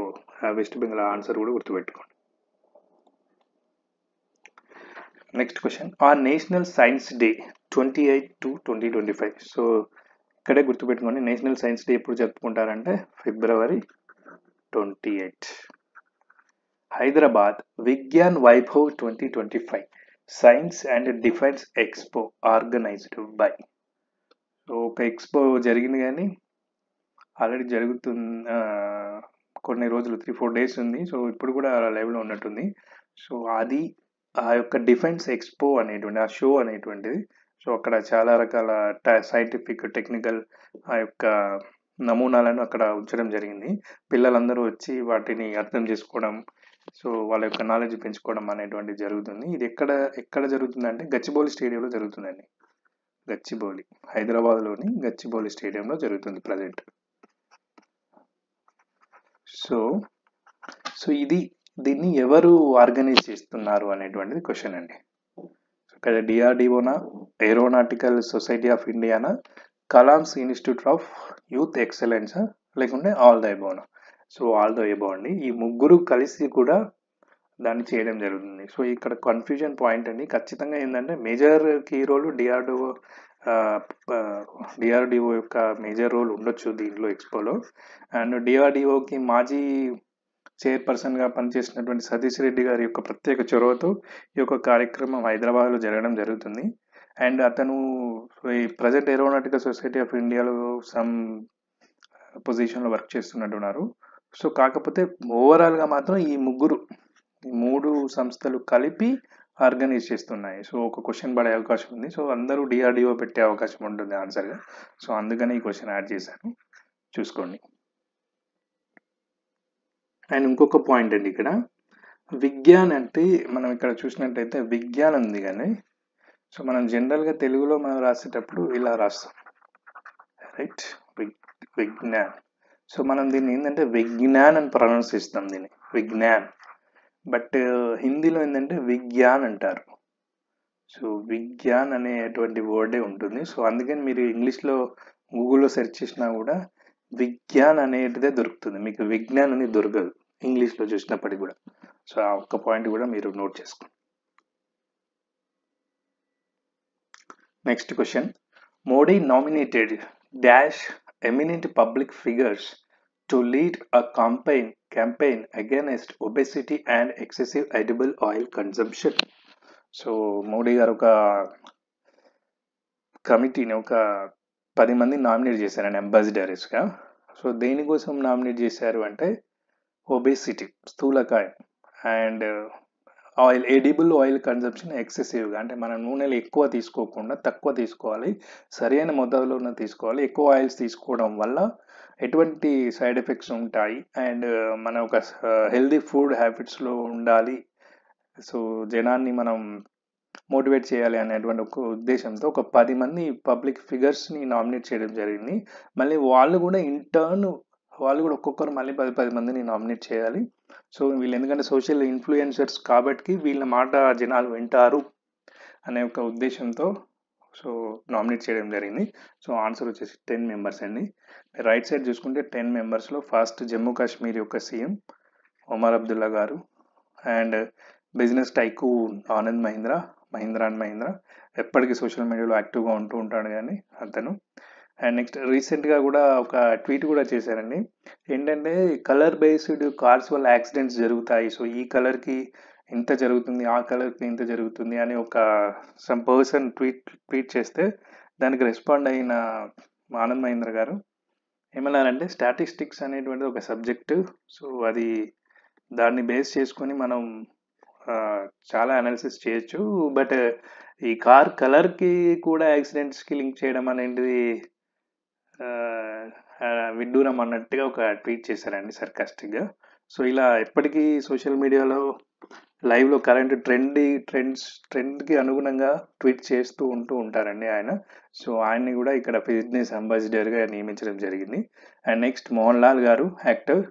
వెస్ట్ బెంగాల్ ఆన్సర్ కూడా గుర్తుపెట్టుకోండి. Next question. On national science day 28 to 2025. So ఇక్కడే గుర్తుపెట్టుకోండి, నేషనల్ సైన్స్ డే ఎప్పుడు జరుపుకుంటారంటే February 28. Hyderabad Vigyan Vaibhav 2025 science and defence expo organised by. So ఒక ఎక్స్పో జరిగింది కానీ ఆల్రెడీ జరుగుతుంది కొన్ని రోజులు, 3-4 days ఉంది. సో ఇప్పుడు కూడా లైవ్లో ఉన్నట్టుంది. సో అది ఆ యొక్క డిఫెన్స్ ఎక్స్పో అనేటువంటి ఆ షో అనేటువంటిది. సో అక్కడ చాలా రకాల సైంటిఫిక్ టెక్నికల్ ఆ యొక్క నమూనాలను అక్కడ ఉంచడం జరిగింది. పిల్లలందరూ వచ్చి వాటిని అర్థం చేసుకోవడం, సో వాళ్ళ యొక్క నాలెడ్జ్ పెంచుకోవడం అనేటువంటిది జరుగుతుంది. ఇది ఎక్కడ జరుగుతుందంటే గచ్చిబౌలి స్టేడియంలో జరుగుతుందండి. గచ్చిబౌలి, హైదరాబాద్లోని గచ్చిబౌలి స్టేడియంలో జరుగుతుంది ప్రజెంట్. సో దీన్ని ఎవరు ఆర్గనైజ్ చేస్తున్నారు అనేటువంటిది క్వశ్చన్ అండి. ఇక్కడ డిఆర్డిఓనా, ఏరోనాటికల్ సొసైటీ ఆఫ్ ఇండియానా, కలామ్స్ ఇన్స్టిట్యూట్ ఆఫ్ యూత్ ఎక్సలెన్సా, లేకుంటే ఆల్ ద ఎబోనా? సో ఆల్ ద ఎబో అండి. ఈ ముగ్గురు కలిసి కూడా దాన్ని చేయడం జరుగుతుంది. సో ఇక్కడ కన్ఫ్యూజన్ పాయింట్ అండి. ఖచ్చితంగా ఏంటంటే మేజర్ కీ రోల్ డిఆర్డిఓ యొక్క మేజర్ రోల్ ఉండొచ్చు దీంట్లో ఎక్స్పోలో. అండ్ డిఆర్డిఓకి మాజీ చైర్పర్సన్గా పనిచేసినటువంటి సతీష్ రెడ్డి గారి యొక్క ప్రత్యేక చొరవతో ఈ యొక్క కార్యక్రమం హైదరాబాద్లో జరగడం జరుగుతుంది. అండ్ అతను ఈ ప్రజెంట్ ఏరోనాటికల్ సొసైటీ ఆఫ్ ఇండియాలో సమ్ పొజిషన్లో వర్క్ చేస్తున్నట్టున్నారు. సో కాకపోతే ఓవరాల్గా మాత్రం ఈ మూడు సంస్థలు కలిపి ఆర్గనైజ్ చేస్తున్నాయి. సో ఒక క్వశ్చన్ పడే అవకాశం ఉంది. సో అందరూ డిఆర్డిఓ పెట్టే అవకాశం ఉంటుంది ఆన్సర్గా. సో అందుకని ఈ క్వశ్చన్ యాడ్ చేశాను, చూసుకోండి. అండ్ ఇంకొక పాయింట్ అండి, ఇక్కడ విజ్ఞాన్ అంటే మనం ఇక్కడ చూసినట్టయితే విజ్ఞాన్ ఉంది కానీ, సో మనం జనరల్గా తెలుగులో మనం రాసేటప్పుడు ఇలా రాస్తాం, రైట్, విజ్ఞాన్. సో మనం దీన్ని ఏంటంటే విజ్ఞాన్ అని ప్రొనౌన్స్ చేస్తాం, దీన్ని విజ్ఞాన్. బట్ హిందీలో ఏంటంటే విజ్ఞాన్ అంటారు. సో విజ్ఞాన్ అనేటువంటి వర్డే ఉంటుంది. సో అందుకని మీరు ఇంగ్లీష్లో గూగుల్లో సెర్చ్ చేసినా కూడా విజ్ఞాన్ అనేటిదే దొరుకుతుంది, మీకు విజ్ఞాన్ అనేది దొరకదు ఇంగ్లీష్లో చూసినప్పటికీ కూడా. సో ఆ ఒక్క పాయింట్ కూడా మీరు నోట్ చేసుకోండి. Next question, Modi nominated dash eminent public figures to lead a campaign against obesity and excessive edible oil consumption. So Modi గారు ఒక కమిటీని, ఒక 10 మందిని నామినేట్ చేశారండి అంబాసిడర్స్గా. సో దేనికోసం నామినేట్ చేశారు అంటే ఒబేసిటీ, స్థూలకాయం, అండ్ ఎడిబుల్ ఆయిల్ కన్జంప్షన్ ఎక్సెసివ్గా, అంటే మన నూనెలు ఎక్కువ తీసుకోకుండా తక్కువ తీసుకోవాలి, సరైన మొత్తంలో తీసుకోవాలి. ఎక్కువ ఆయిల్స్ తీసుకోవడం వల్ల ఎటువంటి సైడ్ ఎఫెక్ట్స్ ఉంటాయి, అండ్ మన ఒక హెల్దీ ఫుడ్ హ్యాబిట్స్లో ఉండాలి, సో జనాన్ని మనం మోటివేట్ చేయాలి అనేటువంటి ఒక ఉద్దేశంతో ఒక 10 మంది పబ్లిక్ ఫిగర్స్ని నామినేట్ చేయడం జరిగింది. మళ్ళీ వాళ్ళు కూడా ఒక్కొక్కరు మళ్ళీ 10 మందిని నామినేట్ చేయాలి. సో వీళ్ళు ఎందుకంటే సోషల్ ఇన్ఫ్లుయెన్సర్స్ కాబట్టి వీళ్ళ మాట జనాలు వింటారు అనే ఒక ఉద్దేశంతో సో నామినేట్ చేయడం జరిగింది. సో ఆన్సర్ వచ్చేసి 10 మెంబర్స్ అండి. రైట్ సైడ్ చూసుకుంటే 10 మెంబర్స్లో ఫస్ట్ జమ్మూ కాశ్మీర్ యొక్క సీఎం ఒమర్ అబ్దుల్లా గారు, and business tycoon Anand Mahindra and Mahindra, ఎప్పటికీ సోషల్ మీడియాలో యాక్టివ్గా ఉంటూ ఉంటాడు కానీ అతను. అండ్ నెక్స్ట్ రీసెంట్గా కూడా ఒక ట్వీట్ కూడా చేశారండి, ఏంటంటే కలర్ బేస్డ్ కార్స్ వల్ల యాక్సిడెంట్స్ జరుగుతాయి, సో ఈ కలర్కి ఇంత జరుగుతుంది, ఆ కలర్కి ఇంత జరుగుతుంది అని ఒక సమ్ పర్సన్ ట్వీట్ చేస్తే దానికి రెస్పాండ్ అయిన ఆనంద్ మహీంద్ర గారు ఏమన్నారంటే స్టాటిస్టిక్స్ అనేటువంటిది ఒక సబ్జెక్టు, సో అది దాన్ని బేస్ చేసుకొని మనం చాలా అనాలిసిస్ చేయొచ్చు, బట్ ఈ కార్ కలర్కి కూడా యాక్సిడెంట్స్కి లింక్ చేయడం అనేది విడ్డూరం అన్నట్టుగా ఒక ట్వీట్ చేశారండి సర్కాస్టిక్గా. సో ఇలా ఎప్పటికీ సోషల్ మీడియాలో లైవ్లో కరెంట్ ట్రెండ్కి అనుగుణంగా ట్వీట్ చేస్తూ ఉంటారండి ఆయన. సో ఆయన్ని కూడా ఇక్కడ ఫిట్నెస్ అంబాసిడర్గా నియమించడం జరిగింది. అండ్ నెక్స్ట్ మోహన్ లాల్ గారు actor,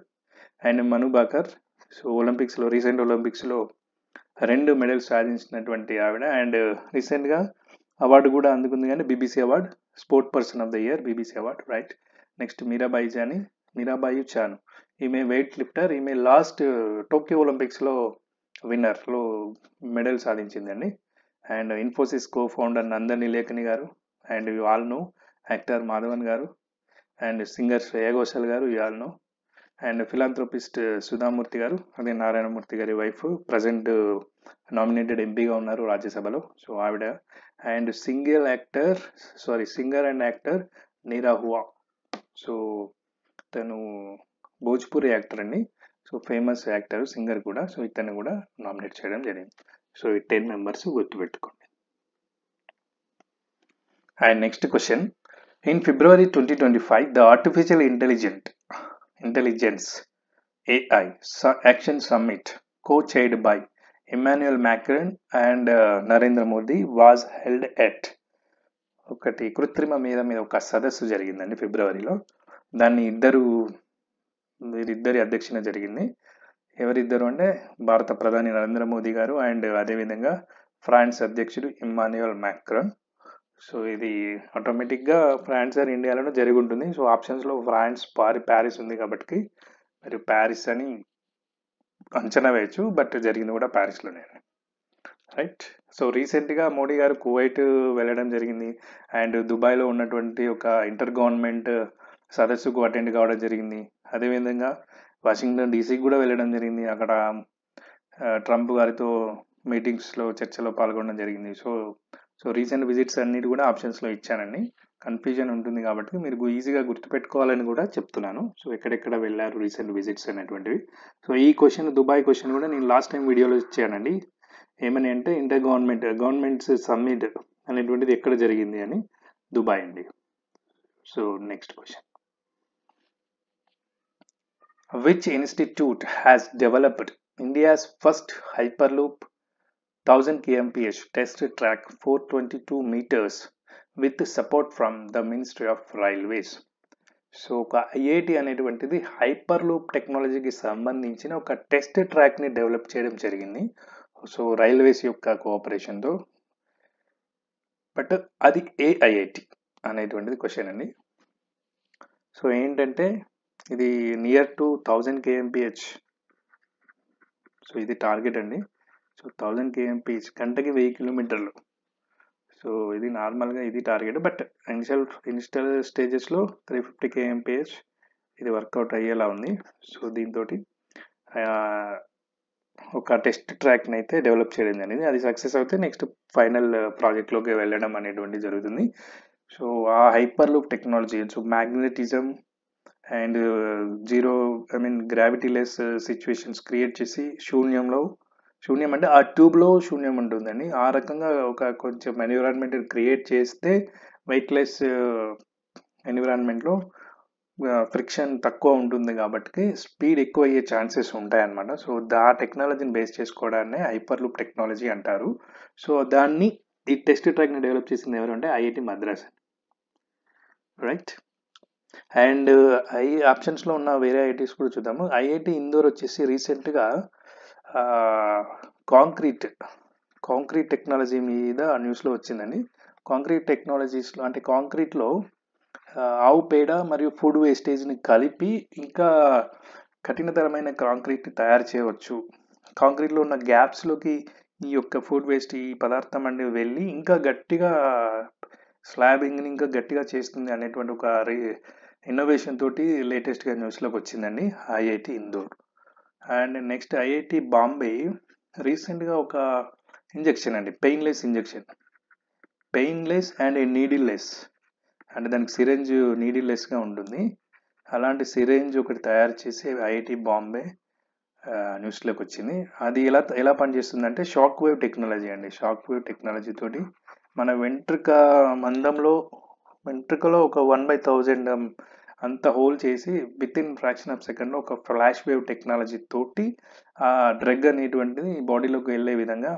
and Manu Bakar, so recent ఒలింపిక్స్లో 2 మెడల్స్ సాధించినటువంటి ఆవిడ, అండ్ రీసెంట్గా అవార్డు కూడా అందుకుంది కానీ BBC award, sport person of the year BBC award, right. Next Mirabai Chanu, ఈమె వెయిట్ లిఫ్టర్, ఈమె లాస్ట్ టోక్యో ఒలింపిక్స్లో విన్నర్లో మెడల్ సాధించిందండి. And Infosys co founder Nandan Nilekani garu, and you all know actor Madhavan garu, and singer Shreya Ghoshal garu, you all know, and philanthropist Sudha Murthy garu, అదే నారాయణమూర్తి గారి వైఫ్, ప్రజెంట్ నామినేటెడ్ ఎంపీగా ఉన్నారు రాజ్యసభలో, సో ఆవిడ. And singer and actor neera హువా, so తను భోజ్పూరి యాక్టర్ అండి, సో ఫేమస్ యాక్టర్, సింగర్ కూడా, సో ఇతన్ని కూడా నామినేట్ చేయడం జరిగింది. సో ఈ 10 మెంబర్స్ గుర్తుపెట్టుకోండి. And next question, in February 2025 the artificial intelligence AI Action Summit co-chaired by Emmanuel Macron and Narendra Modi was held at ఒకటి కృత్రిమ మీద ఒక సదస్సు జరిగిందండి ఫిబ్రవరిలో. దాన్ని వీరిద్దరి అధ్యక్షన జరిగింది. ఎవరిద్దరు అంటే భారత ప్రధాని నరేంద్ర మోదీ గారు అండ్ అదేవిధంగా ఫ్రాన్స్ అధ్యక్షుడు ఇమ్మాన్యుయల్ మ్యాక్రాన్. సో ఇది ఆటోమేటిక్గా ఫ్రాన్స్ ఆర్ ఇండియాలోనే జరిగి ఉంటుంది. సో ఆప్షన్స్లో ఫ్రాన్స్ ప్యారిస్ ఉంది కాబట్టి మీరు ప్యారిస్ అని అంచనా వేయచ్చు, బట్ జరిగింది కూడా ప్యారిస్లోనే, రైట్. సో రీసెంట్గా మోడీ గారు కువైట్ వెళ్ళడం జరిగింది, అండ్ దుబాయ్లో ఉన్నటువంటి ఒక ఇంటర్ గవర్నమెంట్ సదస్సుకు అటెండ్ కావడం జరిగింది. అదేవిధంగా వాషింగ్టన్ డీసీకి కూడా వెళ్ళడం జరిగింది. అక్కడ ట్రంప్ గారితో మీటింగ్స్లో చర్చలో పాల్గొనడం జరిగింది. సో రీసెంట్ విజిట్స్ అన్నిటి కూడా ఆప్షన్స్లో ఇచ్చానండి. కన్ఫ్యూజన్ ఉంటుంది కాబట్టి మీరు ఈజీగా గుర్తుపెట్టుకోవాలని కూడా చెప్తున్నాను. సో ఎక్కడెక్కడ వెళ్ళారు రీసెంట్ విజిట్స్ అనేటువంటివి. సో ఈ క్వశ్చన్, దుబాయ్ క్వశ్చన్ కూడా నేను లాస్ట్ టైం వీడియోలో ఇచ్చానండి. ఏమని అంటే ఇంటర్ గవర్నమెంట్స్ సమ్మిట్ అనేటువంటిది ఎక్కడ జరిగింది అని, దుబాయ్ అండి. So next question, which institute has developed India's first Hyperloop 1000 kmph test track 422 meters with support from the ministry of railways. So ఒక ఐఐటి అనేటువంటిది హైపర్ లూప్ టెక్నాలజీకి సంబంధించిన ఒక టెస్ట్ ట్రాక్ని డెవలప్ చేయడం జరిగింది. సో రైల్వేస్ యొక్క కోఆపరేషన్తో. బట్ అది ఏ ఐఐటి అనేటువంటిది క్వశ్చన్ అండి. సో ఏంటంటే ఇది నియర్ టు 1000 kmph. సో ఇది టార్గెట్ అండి. సో 1000 kmph గంటకి 1000 కిలోమీటర్లు. సో ఇది నార్మల్గా ఇది టార్గెట్, బట్ ఇనిషియల్ స్టేజెస్లో 350 kmph ఇది వర్కౌట్ అయ్యేలా ఉంది. సో దీంతో ఒక టెస్ట్ ట్రాక్ని అయితే డెవలప్ చేయడం జరిగింది. అది సక్సెస్ అయితే నెక్స్ట్ ఫైనల్ ప్రాజెక్ట్లోకి వెళ్ళడం అనేటువంటి జరుగుతుంది. సో ఆ hyper loop technology, so magnetism and gravity less situations create చేసి శూన్యం అంటే ఆ ట్యూబ్లో శూన్యం ఉంటుందని, ఆ రకంగా ఒక కొంచెం ఎన్విరాన్మెంట్ క్రియేట్ చేస్తే వెయిట్లెస్ ఎన్విరాన్మెంట్లో ఫ్రిక్షన్ తక్కువ ఉంటుంది కాబట్టి స్పీడ్ ఎక్కువ అయ్యే ఛాన్సెస్ ఉంటాయన్నమాట. సో ఆ టెక్నాలజీని బేస్ చేసుకోవడాన్ని హైపర్ లూప్ టెక్నాలజీ అంటారు. సో దాన్ని ఈ టెస్ట్ ట్రాక్ని డెవలప్ చేసింది ఎవరు అంటే ఐఐటి మద్రాస్, రైట్. అండ్ ఆప్షన్స్లో ఉన్న వేరే ఐఐటీస్ కూడా చూద్దాము. ఐఐటి ఇందోర్ వచ్చేసి రీసెంట్గా కాంక్రీట్ టెక్నాలజీ మీద న్యూస్లో వచ్చిందండి. కాంక్రీట్ టెక్నాలజీస్లో అంటే కాంక్రీట్లో ఆవు పేడ మరియు ఫుడ్ వేస్టేజ్ని కలిపి ఇంకా కఠినతరమైన కాంక్రీట్ తయారు చేయవచ్చు. కాంక్రీట్లో ఉన్న గ్యాప్స్లోకి ఈ యొక్క ఫుడ్ వేస్ట్, ఈ పదార్థం అనేది వెళ్ళి ఇంకా గట్టిగా స్లాబింగ్ని ఇంకా గట్టిగా చేస్తుంది అనేటువంటి ఒక ఇన్నోవేషన్ తోటి లేటెస్ట్గా న్యూస్లోకి వచ్చిందండి IIT Indore. And next IIT Bombay రీసెంట్గా ఒక ఇంజెక్షన్ అండి, పెయిన్లెస్ అండ్ నీడిల్లెస్, అంటే దానికి సిరెంజ్ నీడిల్లెస్గా ఉంటుంది. అలాంటి సిరెంజ్ ఒకటి తయారు చేసి ఐఐటి బాంబే న్యూస్లోకి వచ్చింది. అది ఎలా పనిచేస్తుందంటే షాక్ వేవ్ టెక్నాలజీ అండి. షాక్ వేవ్ టెక్నాలజీ తోటి మన వెంట్రుకలో ఒక 1/1000 అంత హోల్ చేసి విత్ ఇన్ ఫ్రాక్షన్ ఆఫ్ సెకండ్లో ఒక ఫ్లాష్ వేవ్ టెక్నాలజీ తోటి ఆ డ్రగ్ అనేటువంటిది బాడీలోకి వెళ్ళే విధంగా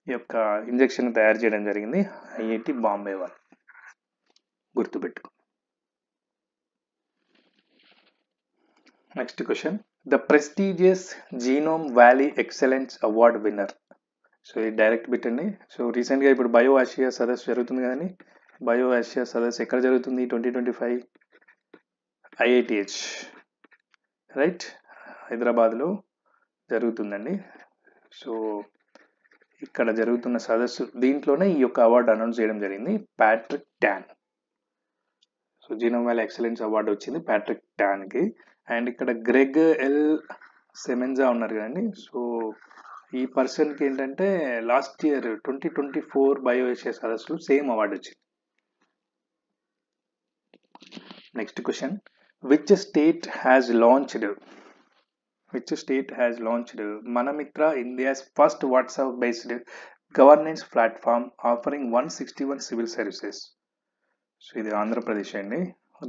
ఈ యొక్క ఇంజెక్షన్ తయారు చేయడం జరిగింది ఐఐటి బాంబే వాళ్ళు, గుర్తుపెట్టుకో. Next question, the prestigious genome valley excellence award winner. So ఇది డైరెక్ట్ బిట్ అండి. సో రీసెంట్గా ఇప్పుడు బయో ఆసియా సదస్సు జరుగుతుంది కానీ, బయో ఆసియా సదస్సు ఎక్కడ జరుగుతుంది? 2025 ఐఐటిహెచ్, రైట్, హైదరాబాద్లో జరుగుతుందండి. సో ఇక్కడ జరుగుతున్న సదస్సు దీంట్లోనే ఈ యొక్క అవార్డు అనౌన్స్ చేయడం జరిగింది, Patrick tan. So genome valley excellence award వచ్చింది ప్యాట్రిక్ ట్యాన్కి. అండ్ ఇక్కడ గ్రెగ్ ఎల్ సెమెన్జా ఉన్నారు కదండి. సో ఈ పర్సన్కి ఏంటంటే లాస్ట్ ఇయర్ 2024 బయో ఏషియా సదస్సులో సేమ్ అవార్డు వచ్చింది. Next question, which state has launched Mana Mitra, India's first WhatsApp based governance platform offering 161 civil services. So ఇది ఆంధ్రప్రదేశ్ అండి,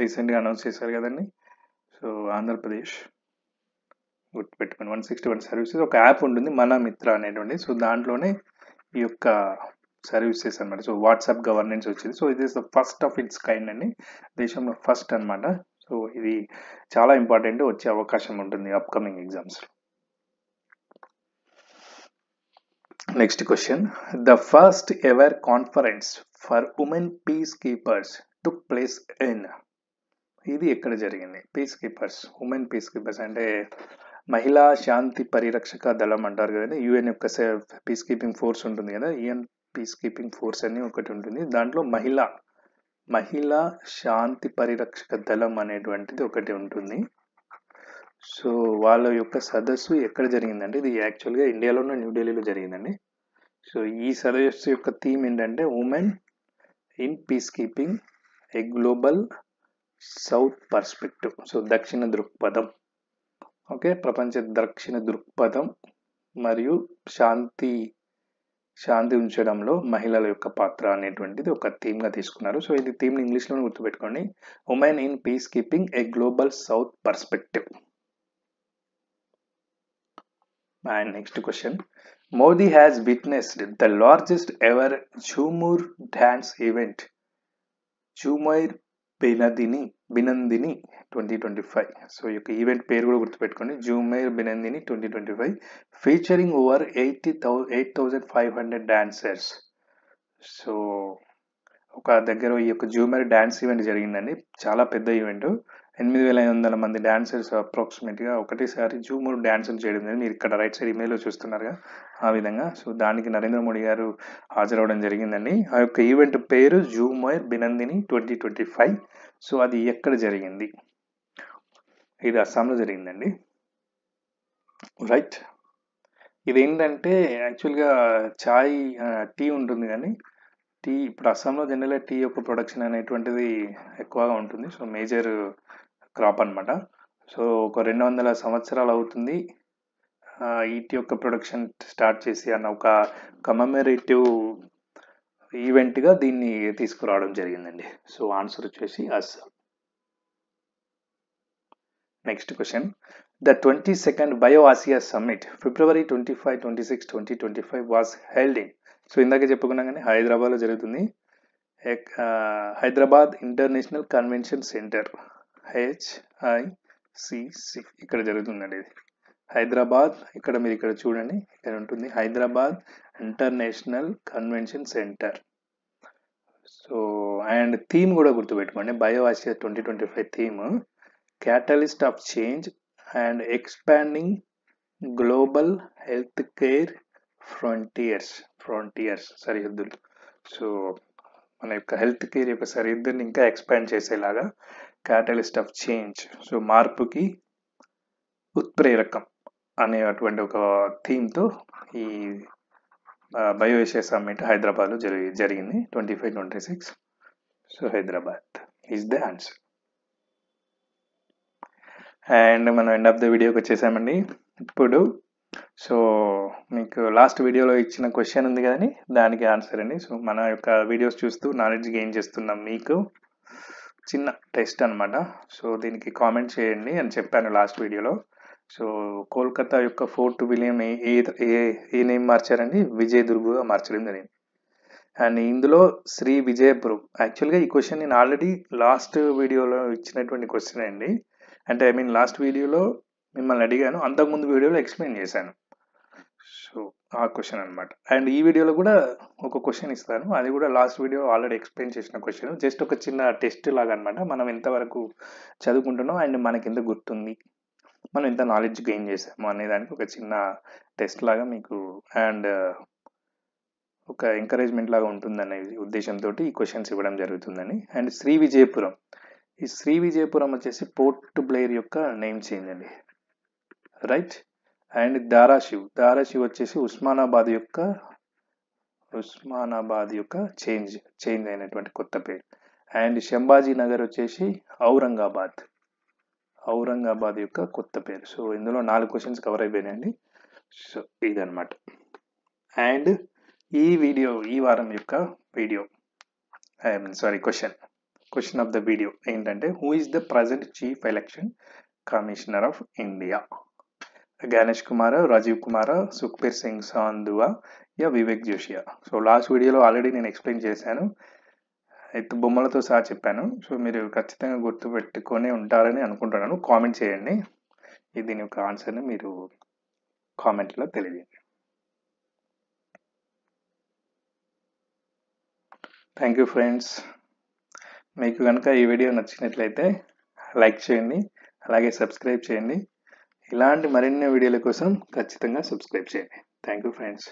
రీసెంట్గా అనౌన్స్ చేశారు కదండి. సో ఆంధ్రప్రదేశ్ గుర్తుపెట్టుకుని 161 సర్వీసెస్, ఒక యాప్ ఉంటుంది మన మిత్ర అనేటువంటి. సో దాంట్లోనే ఈ యొక్క సర్వీసెస్ అనమాట. సో వాట్సాప్ గవర్నెన్స్ వచ్చింది. సో ఇది is the first of it's kind అండి, దేశంలో ఫస్ట్ అనమాట. సో ఇది చాలా ఇంపార్టెంట్, వచ్చే అవకాశం ఉంటుంది అప్కమింగ్ ఎగ్జామ్స్లో. Next question, the first ever conference for women piece keepers took place in. ఇది ఎక్కడ జరిగింది? Piece keepers, women piece keepers అంటే మహిళా శాంతి పరిరక్షక దళం అంటారు కదండి. యుఎన్ యొక్క పీస్ కీపింగ్ ఫోర్స్ ఉంటుంది కదా, యుఎన్ పీస్ కీపింగ్ ఫోర్స్ అని ఒకటి ఉంటుంది. దాంట్లో మహిళా శాంతి పరిరక్షక దళం అనేటువంటిది ఒకటి ఉంటుంది. సో వాళ్ళ యొక్క సదస్సు ఎక్కడ జరిగిందంటే, ఇది యాక్చువల్గా ఇండియాలోనే న్యూఢిల్లీలో జరిగిందండి. సో ఈ సదస్సు యొక్క థీమ్ ఏంటంటే women in peace keeping a global south perspective. So దక్షిణ దృక్పథం, ఓకే, ప్రపంచ దక్షిణ దృక్పథం మరియు శాంతి ఉంచడంలో మహిళల యొక్క పాత్ర అనేటువంటిది ఒక థీమ్గా తీసుకున్నారు. సో ఇది థీమ్ని ఇంగ్లీష్లోనే గుర్తుపెట్టుకోండి, women in peace keeping a global south perspective. And next question, Modi has witnessed the largest ever Jhumur dance event, Jhumur Binandini 2025. So ఈ యొక్క ఈవెంట్ పేరు కూడా గుర్తుపెట్టుకోండి, జూమైర్ బినందిని 2025, ఫీచరింగ్ ఓవర్ 8,500 డాన్సర్స్. సో ఒక దగ్గర ఈ యొక్క జూమైర్ డాన్స్ ఈవెంట్ జరిగిందండి, చాలా పెద్ద ఈవెంట్. 8,500 మంది డాన్సర్స్ అప్రాక్సిమేట్గా ఒకటేసారి జూమూర్ డాన్సులు చేయడం జరిగింది. మీరు ఇక్కడ రైట్ సైడ్ ఇమేజ్లో చూస్తున్నారుగా ఆ విధంగా. సో దానికి నరేంద్ర మోడీ గారు హాజరవడం జరిగిందండి. ఆ యొక్క ఈవెంట్ పేరు జూమైర్ బినందిని 2025. సో అది ఎక్కడ జరిగింది? ఇది అస్సాంలో జరిగిందండి, రైట్. ఇదేంటంటే యాక్చువల్గా టీ ఉంటుంది కానీ ఇప్పుడు అస్సాంలో జనరల్గా టీ యొక్క ప్రొడక్షన్ అనేటువంటిది ఎక్కువగా ఉంటుంది. సో మేజర్ క్రాప్ అనమాట. సో ఒక 200 సంవత్సరాలు అవుతుంది ఈ టీ యొక్క ప్రొడక్షన్ స్టార్ట్ చేసి అన్న ఒక కమమరేటివ్ ఈవెంట్గా దీన్ని తీసుకురావడం జరిగిందండి. సో ఆన్సర్ వచ్చేసి Assam. Next question, the 22nd bio-Asia summit February 25, 26, 2025 was held in. So ఇందాక చెప్పుకున్నాం కానీ హైదరాబాద్లో జరుగుతుంది. Hyderabad international convention centre, HICC, ఇక్కడ జరుగుతుందండి ఇది. హైదరాబాద్, ఇక్కడ మీరు ఇక్కడ చూడండి, ఇక్కడ ఉంటుంది Hyderabad international convention centre. So and theme కూడా గుర్తుపెట్టుకోండి, bio-Asia 2025 theme catalyst of change and expanding global health care frontiers సరిహద్దులు. సో మన యొక్క హెల్త్ కేర్ యొక్క సరిహద్దుని ఇంకా ఎక్స్పాండ్ చేసేలాగా క్యాటలిస్ట్ ఆఫ్ చేంజ్, సో మార్పుకి ఉత్ప్రేరకం అనేటువంటి ఒక థీమ్తో ఈ బయో-ఆసియా సమ్మిట్ హైదరాబాద్లో జరిగింది 25-26. So Hyderabad is the answer. And మనం ఎండ్ ఆఫ్ ద వీడియోకి వచ్చేసామండి ఇప్పుడు. సో మీకు లాస్ట్ వీడియోలో ఇచ్చిన క్వశ్చన్ ఉంది కదండి, దానికి ఆన్సర్ అండి. సో మన యొక్క వీడియోస్ చూస్తూ నాలెడ్జ్ గెయిన్ చేస్తున్నాం, మీకు చిన్న టెస్ట్ అనమాట. సో దీనికి కామెంట్ చేయండి అని చెప్పాను లాస్ట్ వీడియోలో. సో కోల్కతా యొక్క ఫోర్ట్ విలియం ఏ నేమ్ మార్చారండి? విజయ్ దుర్గ్గా మార్చడం జరిగింది. అండ్ ఇందులో శ్రీ విజయపురం, యాక్చువల్గా ఈ క్వశ్చన్ నేను ఆల్రెడీ లాస్ట్ వీడియోలో ఇచ్చినటువంటి క్వశ్చన్ అండి. అంటే ఐ మీన్ లాస్ట్ వీడియోలో మిమ్మల్ని అడిగాను, అంతకుముందు వీడియోలో ఎక్స్ప్లెయిన్ చేశాను. సో ఆ క్వశ్చన్ అనమాట. అండ్ ఈ వీడియోలో కూడా ఒక క్వశ్చన్ ఇస్తాను, అది కూడా లాస్ట్ వీడియో ఆల్రెడీ ఎక్స్ప్లెయిన్ చేసిన క్వశ్చన్. జస్ట్ ఒక చిన్న టెస్ట్ లాగా అనమాట, మనం ఎంతవరకు చదువుకుంటున్నాం అండ్ మనకి ఎంత గుర్తుంది, మనం ఎంత నాలెడ్జ్ గెయిన్ చేసాము అనేదానికి ఒక చిన్న టెస్ట్ లాగా మీకు అండ్ ఒక ఎంకరేజ్మెంట్ లాగా ఉంటుందనే ఉద్దేశంతో ఈ క్వశ్చన్స్ ఇవ్వడం జరుగుతుందని. అండ్ శ్రీ విజయపురం, ఈ శ్రీ విజయపురం వచ్చేసి పోర్ట్ బ్లెయిర్ యొక్క నేమ్ చేంజ్ అండి, రైట్. అండ్ ధారాషివ్ వచ్చేసి ఉస్మానాబాద్ యొక్క చేంజ్ అయినటువంటి కొత్త పేరు. అండ్ శంభాజీ నగర్ వచ్చేసి ఔరంగాబాద్ యొక్క కొత్త పేరు. సో ఇందులో 4 క్వశ్చన్స్ కవర్ అయిపోయినాయండి. సో ఇదన్నమాట. అండ్ ఈ వారం యొక్క video question of the video ఏంటంటే, who is the present chief election commissioner of India? Ganesh Kumar, Rajiv Kumar, Sukhbir Singh సాంధువా, యా వివేక్ జోషియా? సో లాస్ట్ వీడియోలో ఆల్రెడీ నేను ఎక్స్ప్లెయిన్ చేశాను, అయితే బొమ్మలతో సహా చెప్పాను. సో మీరు ఖచ్చితంగా గుర్తుపెట్టుకొని ఉంటారని అనుకుంటున్నాను. కామెంట్ చేయండి, దీని యొక్క ఆన్సర్ని మీరు కామెంట్లో తెలియజేయండి. Thank you friends. మీకు కనుక ఈ వీడియో నచ్చినట్లయితే లైక్ చేయండి, అలాగే సబ్స్క్రైబ్ చేయండి. ఇలాంటి మరిన్ని వీడియోల కోసం ఖచ్చితంగా సబ్స్క్రైబ్ చేయండి. Thank you friends.